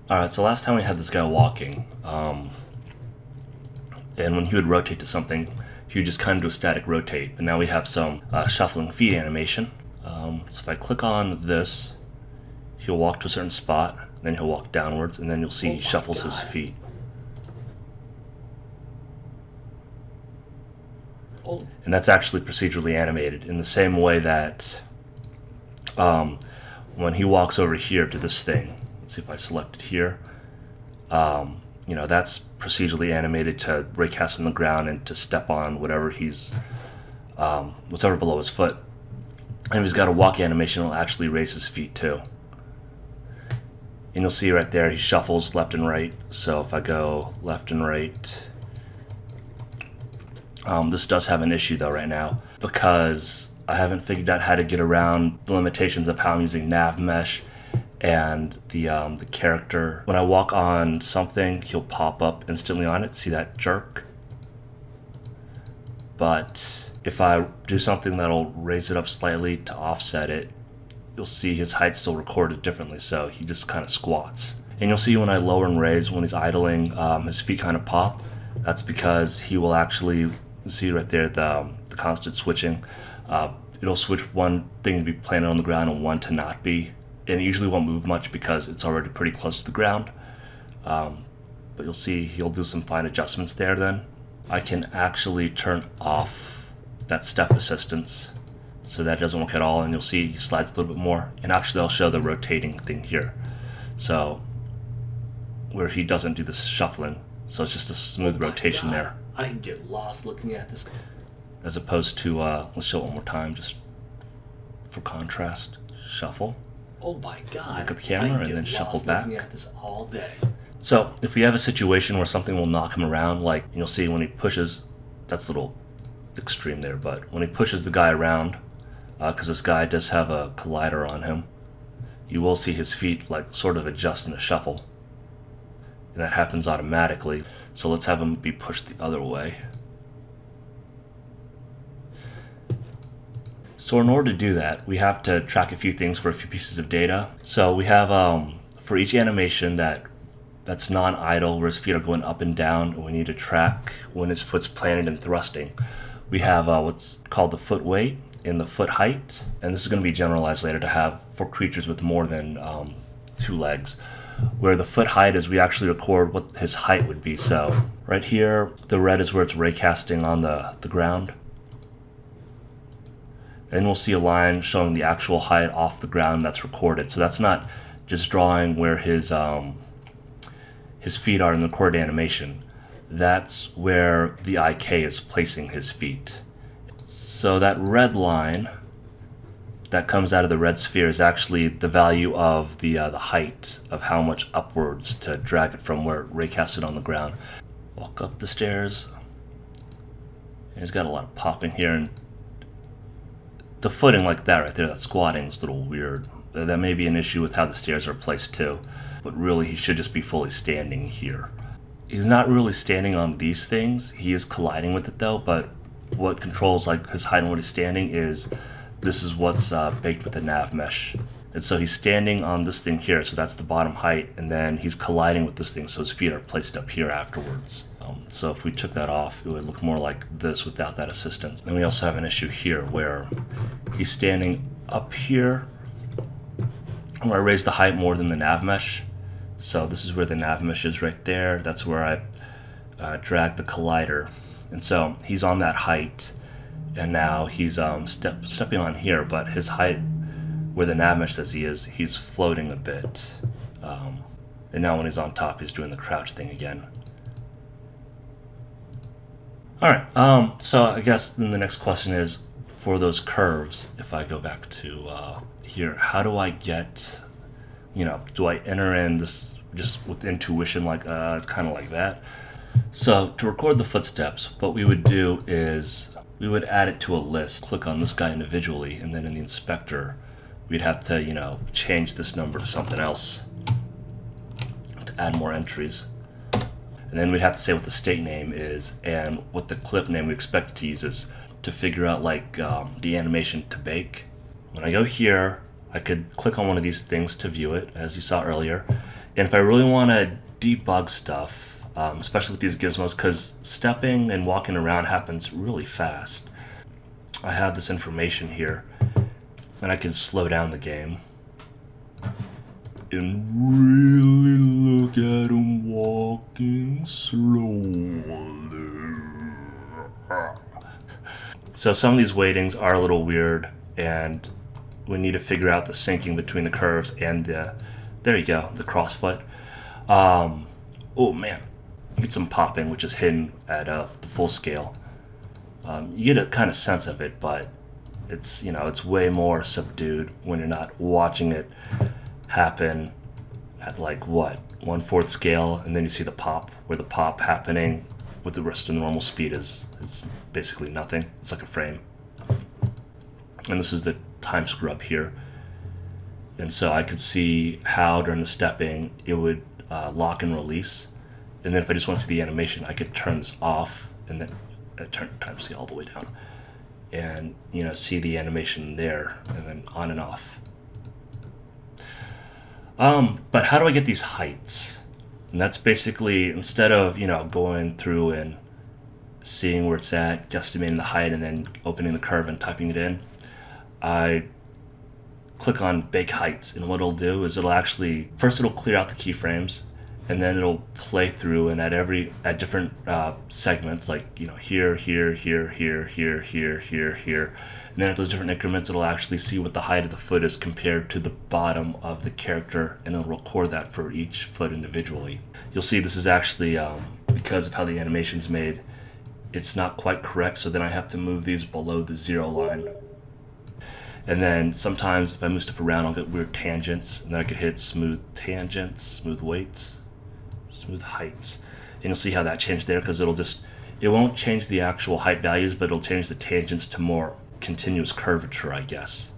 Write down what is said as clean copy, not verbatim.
Alright, so last time we had this guy walking, and when he would rotate to something, he would just kind of do a static rotate. But now we have some shuffling feet animation. So if I click on this, he'll walk to a certain spot, then he'll walk downwards, and then you'll see he shuffles his feet. And that's actually procedurally animated in the same way that when he walks over here to this thing, let's see if I select it here, that's procedurally animated to raycast on the ground and to step on whatever what's ever below his foot. And if he's got a walk animation, it'll actually raise his feet too. And you'll see right there, he shuffles left and right. So if I go left and right, this does have an issue though right now, because I haven't figured out how to get around the limitations of how I'm using nav mesh and the character. When I walk on something, he'll pop up instantly on it. See that jerk? But if I do something that'll raise it up slightly to offset it, you'll see his height's still recorded differently, so he just kind of squats. And you'll see when I lower and raise, when he's idling, his feet kind of pop. That's because he will actually, see right there, the constant switching. It'll switch one thing to be planted on the ground and one to not be. And it usually won't move much because it's already pretty close to the ground. But you'll see he'll do some fine adjustments there then. I can actually turn off that step assistance so that it doesn't work at all, and you'll see he slides a little bit more. And actually I'll show the rotating thing here. So where he doesn't do this shuffling, so it's just a smooth rotation there. I can get lost looking at this. As opposed to, let's show it one more time just for contrast. Shuffle. Oh my god. Look at the camera and then shuffle back. Looking at this all day. So if we have a situation where something will knock him around, like you'll see when he pushes, that's a little extreme there, but when he pushes the guy around, because this guy does have a collider on him, you will see his feet like sort of adjust in a shuffle. And that happens automatically. So let's have him be pushed the other way. So in order to do that, we have to track a few things for a few pieces of data. So we have, for each animation that's non-idle, where his feet are going up and down, and we need to track when his foot's planted and thrusting. We have what's called the foot weight and the foot height, and this is going to be generalized later to have for creatures with more than 2 legs. Where the foot height is, we actually record what his height would be. So right here, the red is where it's raycasting on the ground. And we'll see a line showing the actual height off the ground that's recorded. So that's not just drawing where his feet are in the recorded animation. That's where the IK is placing his feet. So that red line that comes out of the red sphere is actually the value of the height of how much upwards to drag it from where it raycasted on the ground. Walk up the stairs. And he's got a lot of popping here, and the footing like that right there, that squatting is a little weird. That may be an issue with how the stairs are placed too, but really he should just be fully standing here. He's not really standing on these things. He is colliding with it though, but what controls like his height and what he's standing is, this is what's baked with the nav mesh. And so he's standing on this thing here, so that's the bottom height, and then he's colliding with this thing, so his feet are placed up here afterwards. So if we took that off, it would look more like this without that assistance. Then we also have an issue here where he's standing up here, where I raise the height more than the nav mesh. So this is where the nav mesh is right there. That's where I drag the collider. And so he's on that height, and now he's stepping on here, but his height, where the nav mesh says he is, he's floating a bit. And now when he's on top, he's doing the crouch thing again. Alright, so I guess then the next question is, for those curves, if I go back to here, how do I get, do I enter in this just with intuition, like it's kind of like that? So to record the footsteps, what we would do is we would add it to a list, click on this guy individually, and then in the inspector, we'd have to, change this number to something else to add more entries. And then we'd have to say what the state name is and what the clip name we expect it to use is to figure out like the animation to bake. When I go here, I could click on one of these things to view it, as you saw earlier, And if I really want to debug stuff, especially with these gizmos, because stepping and walking around happens really fast, I have this information here, and I can slow down the game and really look at him walking slowly. So some of these weightings are a little weird, and we need to figure out the syncing between the curves and the, there you go, the crossfoot. Oh man, you get some popping, which is hidden at the full scale. You get a kind of sense of it, but it's, you know, it's way more subdued when you're not watching it happen at like what, 1/4 scale, and then you see the pop, where the pop happening with the rest of the normal speed is basically nothing. It's like a frame. And this is the time screw up here. And so I could see how during the stepping it would lock and release. And then if I just want to see the animation, I could turn this off and then turn time scale all the way down. And, you know, see the animation there and then on and off. But how do I get these heights? And that's basically, instead of, you know, going through and seeing where it's at, guesstimating the height, and then opening the curve and typing it in, I click on bake heights, and what it'll do is it'll actually, first it'll clear out the keyframes, and then it'll play through, and at different segments, like, you know, here, here, here, here, here, here, here, here, and then at those different increments, it'll actually see what the height of the foot is compared to the bottom of the character, and it'll record that for each foot individually. You'll see this is actually, because of how the animation's made, it's not quite correct, so then I have to move these below the 0 line. And then sometimes if I move stuff around, I'll get weird tangents, and then I could hit smooth tangents, smooth weights, smooth heights. And you'll see how that changed there, because it won't change the actual height values, but it'll change the tangents to more continuous curvature, I guess.